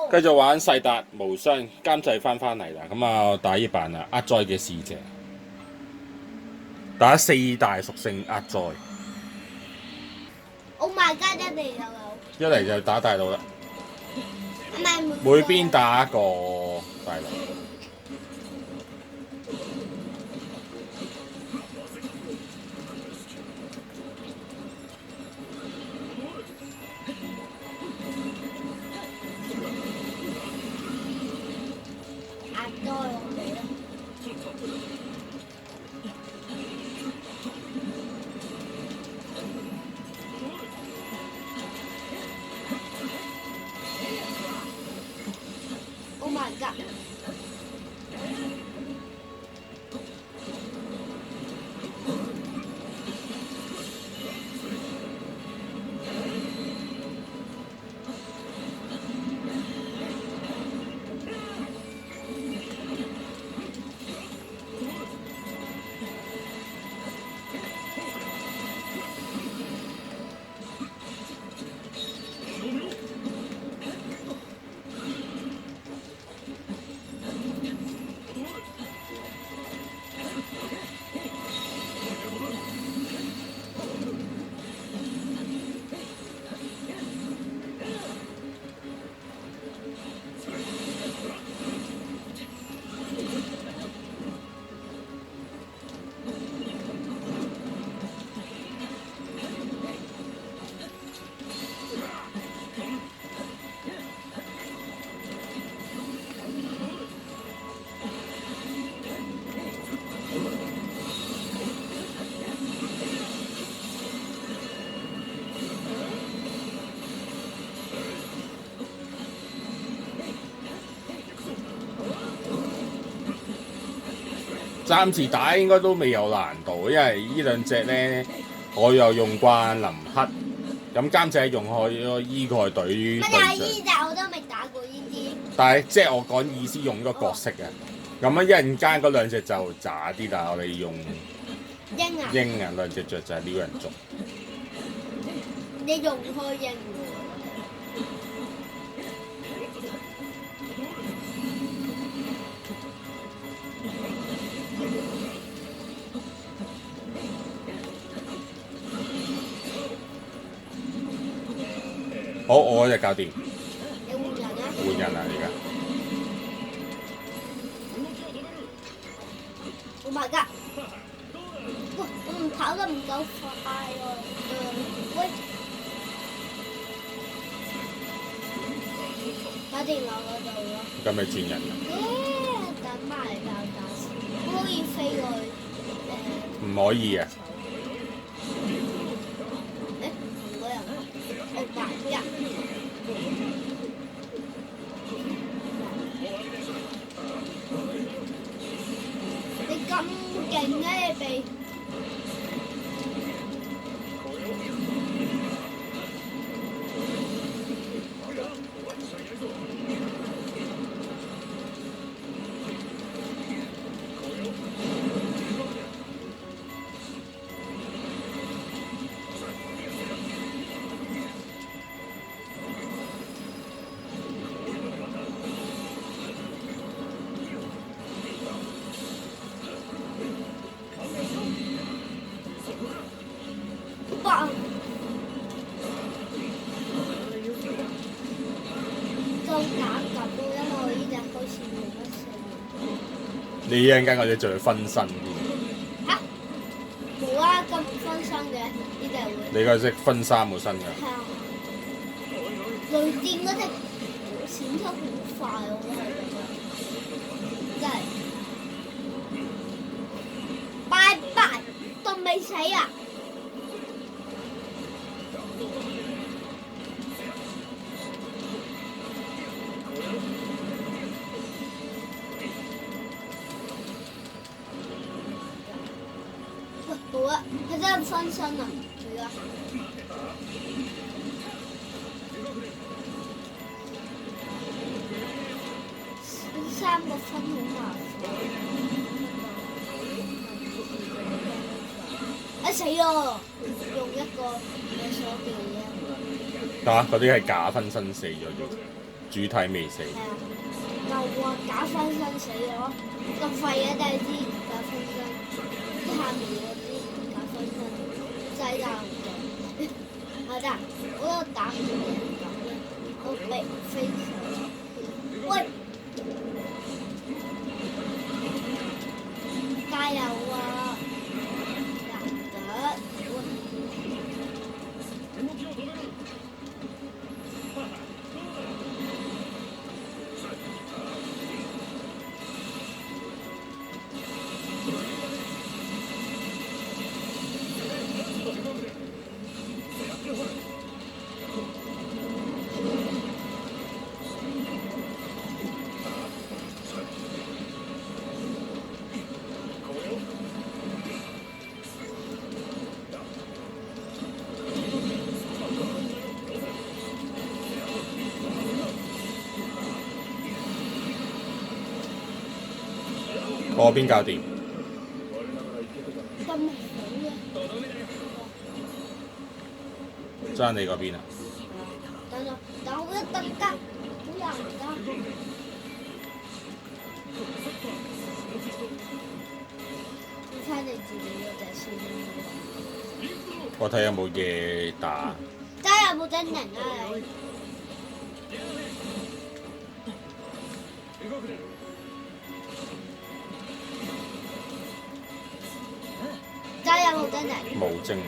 繼續玩世達無雙，監製翻嚟啦。咁啊，打呢版啊，厄災嘅使者，打4大屬性厄災。Oh my god！一嚟就一嚟就打大佬啦，唔係每邊打一個大佬。壓多我哋啦。Oh my god！暫時打應該都未有難度，因為呢兩隻咧，我又用慣林克，咁監製用開依個隊對乜象。嘢呢隻我都未打過呢啲。但係即係我講意思用呢個角色嘅，咁啊一陣間嗰兩隻就渣啲，但係我哋用鷹啊！鷹啊兩隻雀就係撩人族。你用開鷹喎。好，我嗰隻搞掂。你換人啊？換人啦而家。Oh my god！喂，我唔跑得唔夠快喎。喂，搞掂我嗰度咯。咁咪轉人啦。等埋嚟爆炸先，可唔可以飛過去？唔可以啊！唔嗰人，Oh my god！你咁勁嘅你避？棒！就打咁咯，因為我呢隻好似冇乜性。你一陣間我哋仲要分身添。嚇？冇啊，咁分身嘅呢隻會。你嗰隻分3個身㗎。係啊。雷電嗰隻閃得好快，我覺得係咁樣。真係。拜拜，仲未死啊！喂，好啊，佢真係分身啊！而家3個分好麻煩。死咯！用一個嘅鎖匙啫。嗰啲係假分身死咗啫。主體未死。係啊，就話假分身死咗，咁廢嘅第二支假分身，下面嗰啲假分身真係打唔到，係得，我都打唔到人咁咧，我被飛上，喂，加油啊！難得，我邊搞掂？咁好嘅，爭你嗰邊啊！等等，等我一等間，好難㗎。你睇你自己嗰隻先。我睇有冇嘢打。真係有冇真人啊你？真係有冇真人？冇精力。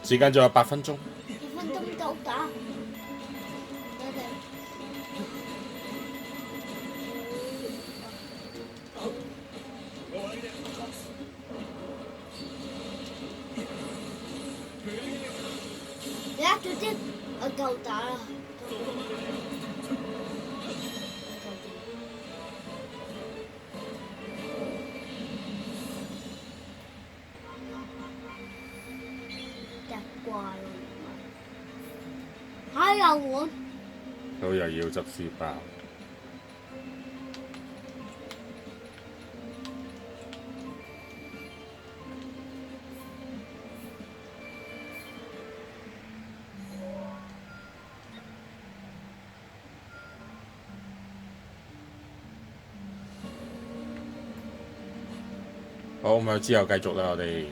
時間仲有8分鐘。2分鐘到打。早啲，我夠打啦。隻怪咯，嚇又換。佢又要執書包。好，咁之後繼續啦，我哋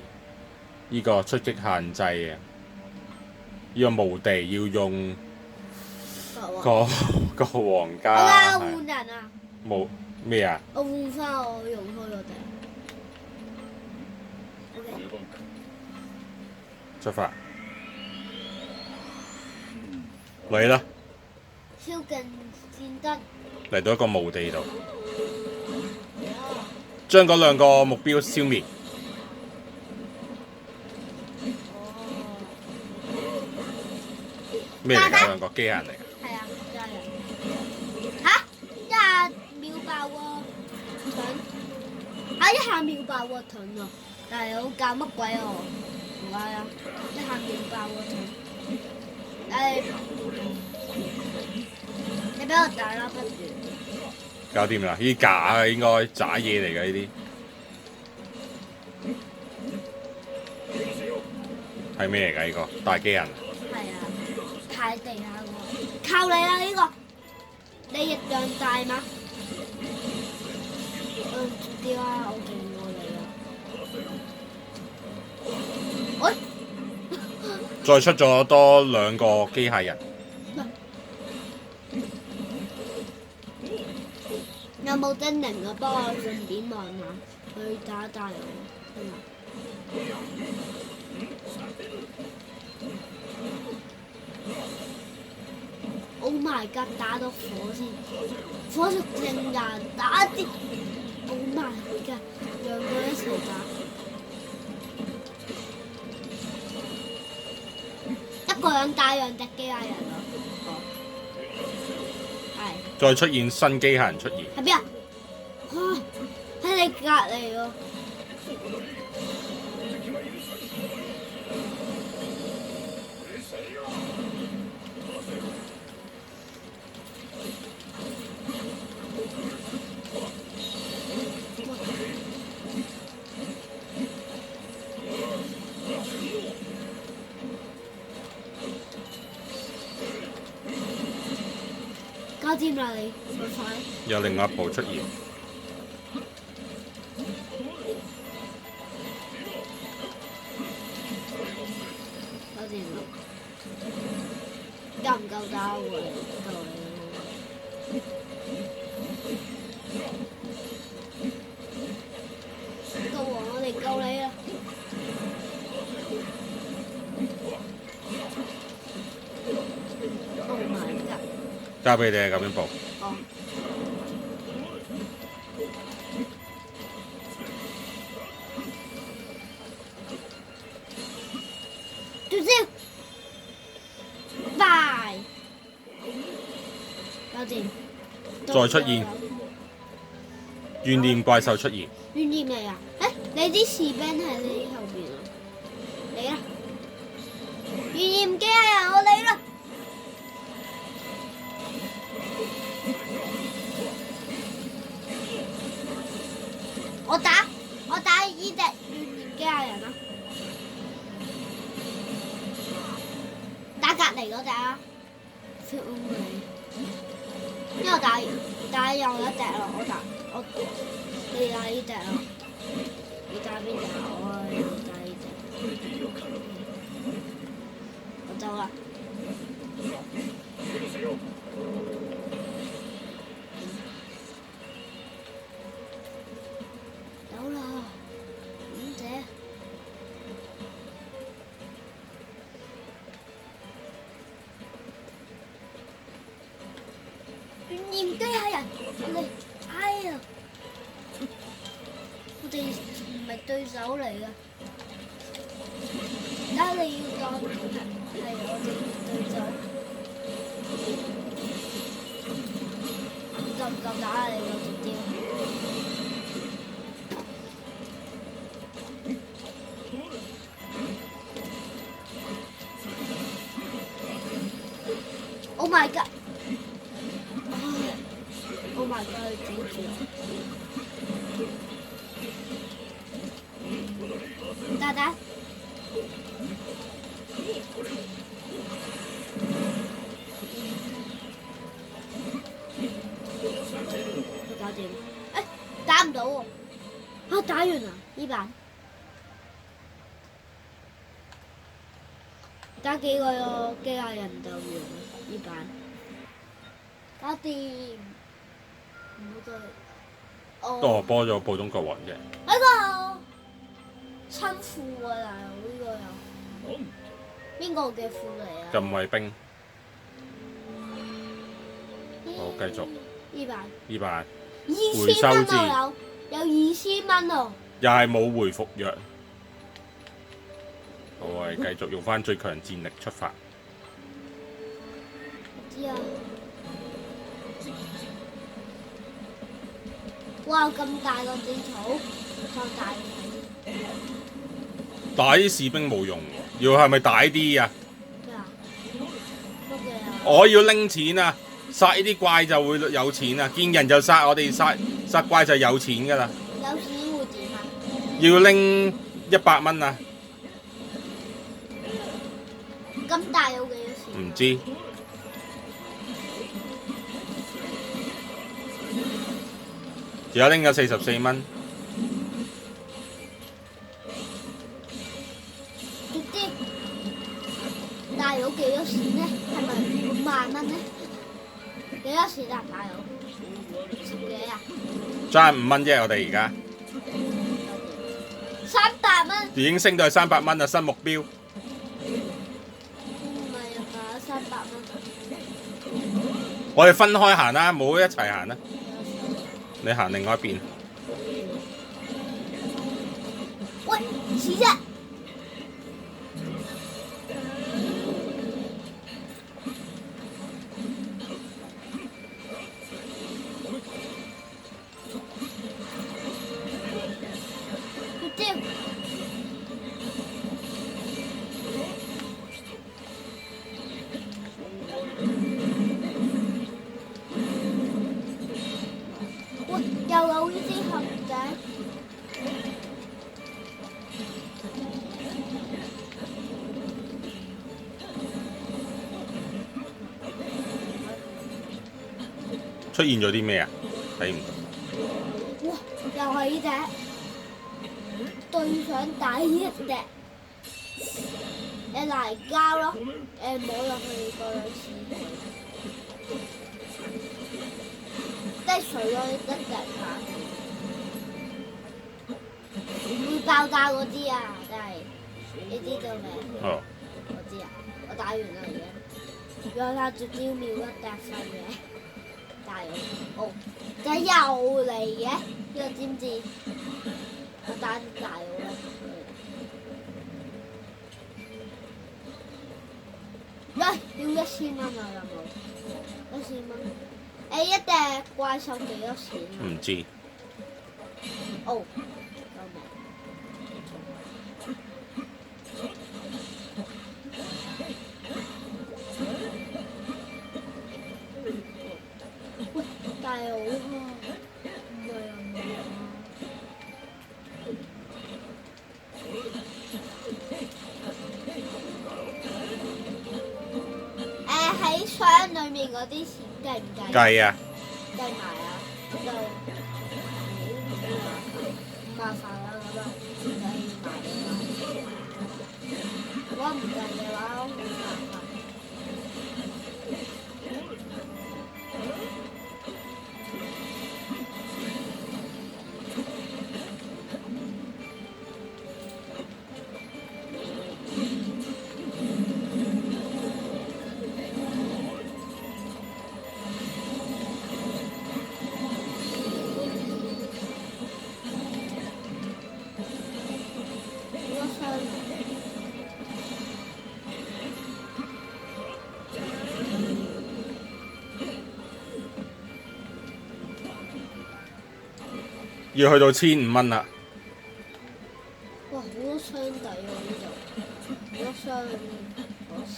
呢個出擊限制啊，呢個無地要用個皇家。我而家換人啊！冇咩啊？我換翻我用開嗰隻。OK。出發。嚟啦！超勁戰得。嚟到一個無地度。將嗰2個目標消滅。咩嚟㗎？2個機械人嚟㗎。係啊，機械人。嚇！一下秒爆喎盾，嚇一下秒爆喎盾喎，但係我教乜鬼喎？唔係啊，一下秒爆喎盾。你俾我打啦，不如。搞掂啦！呢啲假嘅應該渣嘢嚟嘅呢啲。係咩嚟㗎？呢個大機人。係啊，太地下喎，靠你啊呢個！你力量大嗎？唔知啊，我勁過你啊！喂！再出咗多2個機械人。有冇真人啊？幫我順便望下，去打大佬。Oh my god！打到火先，火屬性人打啲。Oh my god！兩個一齊打，一個人打2隻機械人啊！係。再出現新機械人出現。喺邊啊？喺你隔離喎。搞掂啦你，快！有另外一部出現。搞掂啦！夠唔夠打我？夠你。夠喎，我哋夠你啦！Oh my god！交俾你啊，咁樣部。哦。對焦。快！搞掂。再出現。怨念怪獸出現。怨念嚟啊！誒，你啲士兵喺你後邊啊！嚟啦！怨念機械人，我嚟啦！我打呢隻怨念機械人啦！打隔離嗰隻啊！因為我打又一隻咯，你打呢隻咯，你打邊隻啊？你打呢隻，我走啦。走啦，五姐。怨念機械人，哎呀！我哋唔係對手嚟㗎，而家你要當係我哋對手，夠唔夠打啊？你個直接。Oh my god！ Oh my god！ 你頂住我！打打，搞掂。誒，打唔到喎！啊，打完啦，呢版。打幾個機械人就完啦，呢版。搞掂。唔好再。哦，播咗普通國王嘅。呢個親褲啊，大佬呢個又邊個嘅褲嚟啊？禁衛兵。好，繼續。呢版。呢版。2000蚊啊有2000蚊哦。又係冇回復藥。好，我哋繼續用翻最強戰力出發。知啊。哇！咁大個戰草，咁大嘅。打啲士兵冇用喎，要係咪大啲啊？咩啊？乜嘢啊？我要拎錢啊！殺呢啲怪就會有錢啊！見人就殺，我哋殺怪就有錢㗎啦。有錢會點啊？要拎100蚊啊！咁大有幾多錢？唔知。而家拎咗44蚊。大佬幾多錢呢？係咪5萬蚊呢？幾多錢啊？大佬10幾啊？爭5蚊啫，我哋而家。300蚊。已經升到係300蚊啦，新目標。唔係啊嘛，300蚊。我哋分開行啦，唔好一齊行啦。你行另外一邊。喂，遲啫。又有呢啲陷阱，出現咗啲咩啊？睇唔到。哇！又係呢隻對上第一隻泥膠咯，摸落去個兩次，即係除咗一隻下，唔會爆炸嗰啲啊！真係你知道未？哦，我知啊，我打完啦已經。讓他絕招秒一笪分嘅，大佬，哦，就係又嚟嘅，呢個知唔知？我打大佬啦，要1000蚊啊！有冇？1000蚊？一隻怪獸幾多錢啊？唔知。哦，喂，大佬啊，唔係啊嘛？喺箱裏面嗰啲錢計唔計？計啊！計埋啊！就唔麻煩啦，咁啊，計埋啊！如果唔計嘅話，好麻煩。要去到1500蚊啦。哇！好多箱底喎呢度，好多箱裏面攞錢，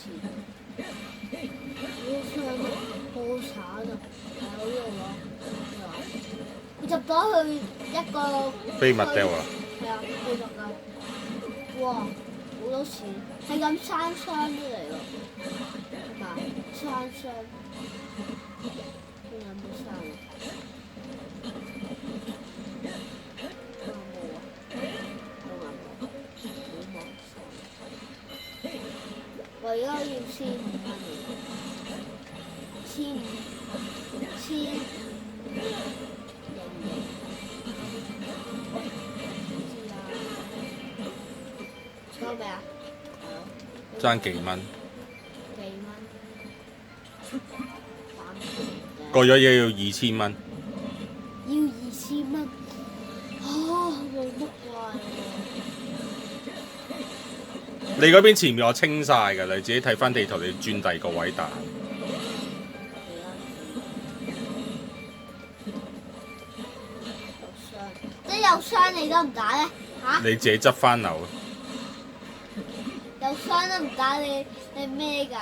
好多箱都好慘啊！係好用咯，佢入咗去一個秘密掉啊！係啊，秘密㗎！哇！好多錢，係咁生箱出嚟咯，係嘛？生箱，仲有冇生啊？我而家要1500蚊，1500收未啊？爭幾蚊？幾蚊？過咗嘢要2000蚊。要2000蚊？冇乜怪喎。你嗰邊前面我清晒㗎啦，你自己睇翻地圖，你轉第二個位打。即係有傷你都唔打咧嚇？你自己執翻樓。有傷都唔打你咩㗎？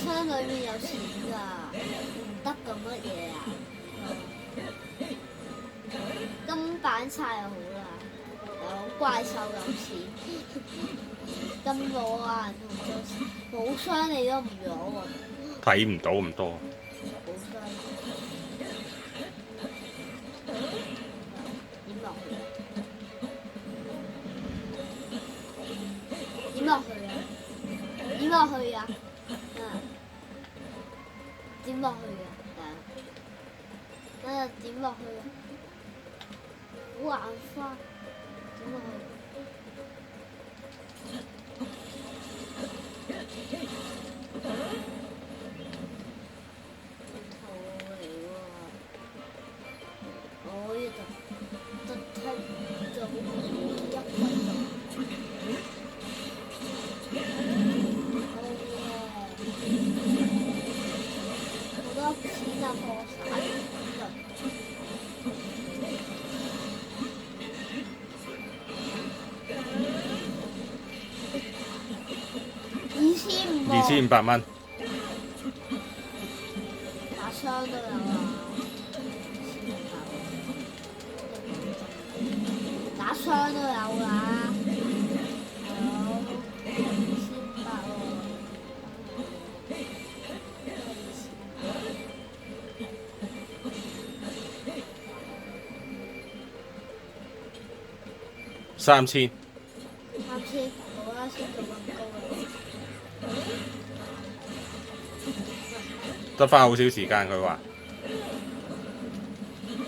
箱裏面有錢㗎，唔得咁乜嘢啊？金板晒就好啦，有怪獸有錢，咁攞啊同冇箱你都唔攞喎。睇唔到咁多。冇箱。點落去啊？點落去啊？點落去啊？點落去啊？點落去啊？好眼花，點落去？頭嚟喎，我呢度特睇就一個好錢啊！破產2500蚊。打傷都有啊！打傷都有啦！ 3000， 3000，好啦，升到咁高啦。得翻好少時間佢話，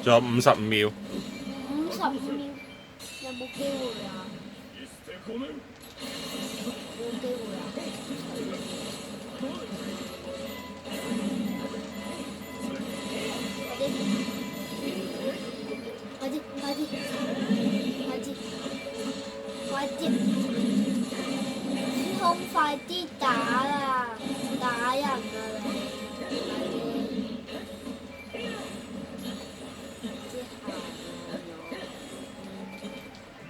仲有55秒。 55秒，有冇機會啊？冇機會啊！快啲！快啲！快啲！快啲！師兄，快啲打啦！打人啊你！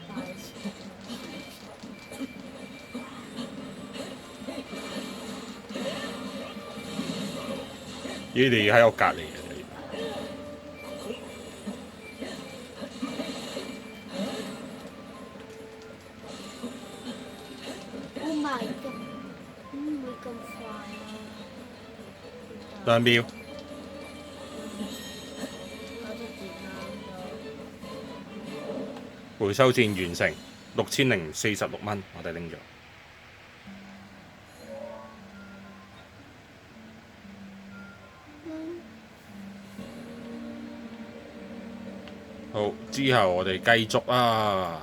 快啲！咦？你喺我隔離嘅。 Oh my god！唔會咁快啊2秒。回收戰完成，6046蚊，我哋拎咗。好，之後我哋繼續啊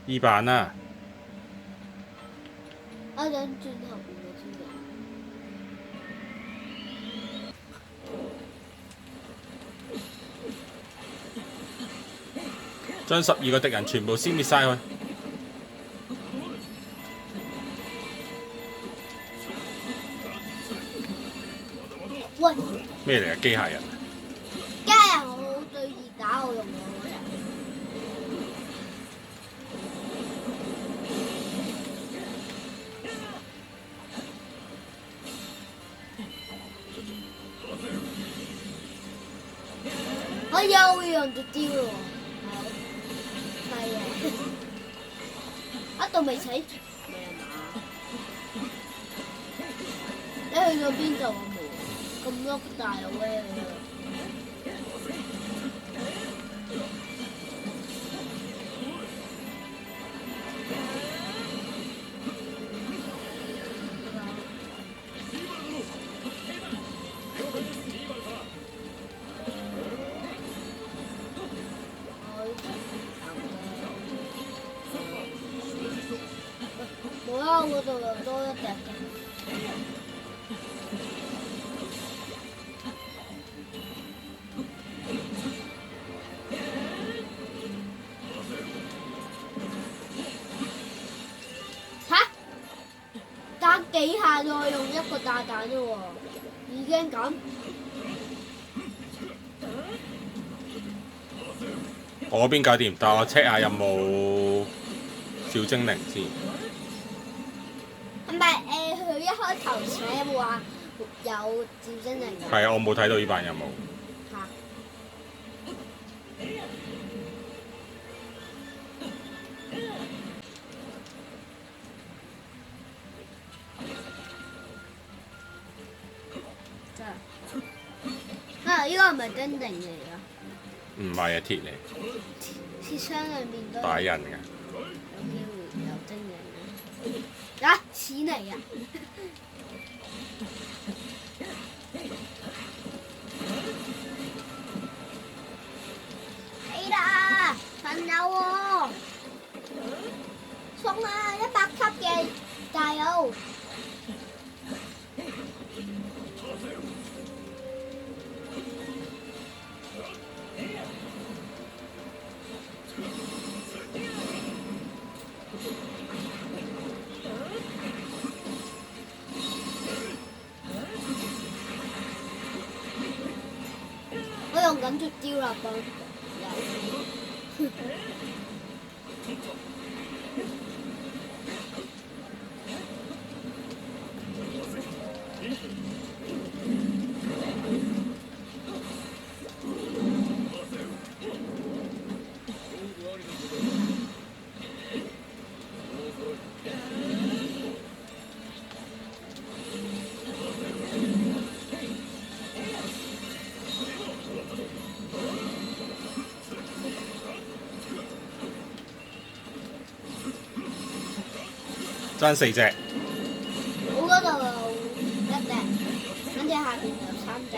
！E 版啊！我想轉後邊嘅先嘅。將12個敵人全部消滅晒佢。喂！咩嚟嘅機械人？機械人我對熱打我用我嗰隻。我又會用隻招咯喎。係啊，一度未死，未啊嘛？你去咗邊度啊？冇咁多大威你啊！冇啦，我嗰度又多一隻嘅。嚇！打幾下就用一個炸彈啫喎，已經咁。我嗰邊搞掂，但我 check 下有冇小精靈先。係咪佢一開頭寫話有小精靈㗎？係啊，我冇睇到呢版有冇。嚇！真係啊！呢個係咪精靈嚟㗎？唔係啊，鐵嚟，鐵箱裏面都打人嘅。有機會有精靈啊！錢嚟啊！係啦，朋友喎，送啊100級嘅大油。我用緊隻招啦，幫爭4隻。我嗰度有1隻，跟住下邊有3隻。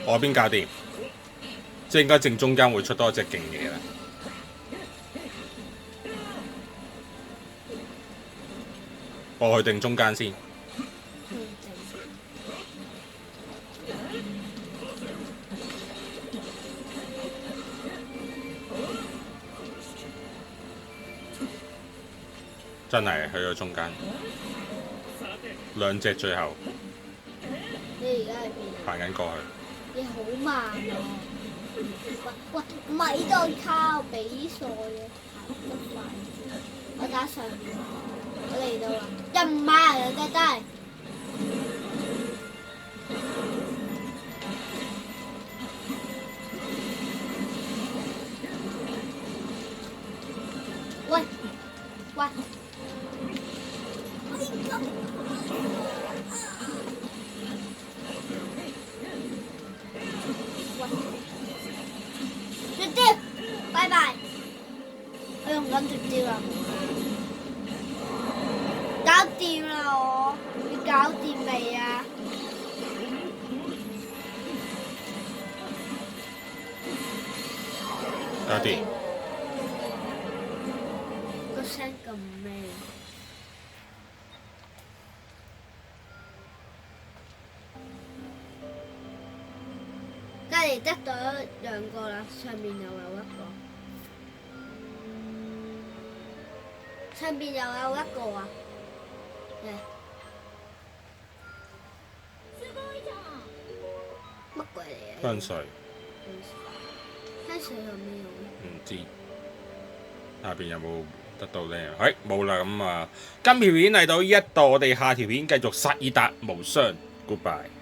我邊搞掂，即係應該正中間會出多一隻勁嘢啦。我去定中間先。真係去咗中間，2隻最後。你而家喺邊？行緊過去。你好慢啊！喂，咪度靠比賽啊！行得快啲，我打上面，我嚟到啦，又唔慢又得得。喂喂，絕招，拜拜！我用緊絕招啦，搞掂啦我，你搞掂未啊？搞掂。個聲咁咩？隔離得到2個啦，上面又有1個，上邊又有1個啊！乜鬼嚟嘅？香水。香水有咩用？唔知下邊有冇得到呢？冇啦，咁啊，今條片嚟到呢一度，我哋下條片繼續薩爾達無雙 ，goodbye。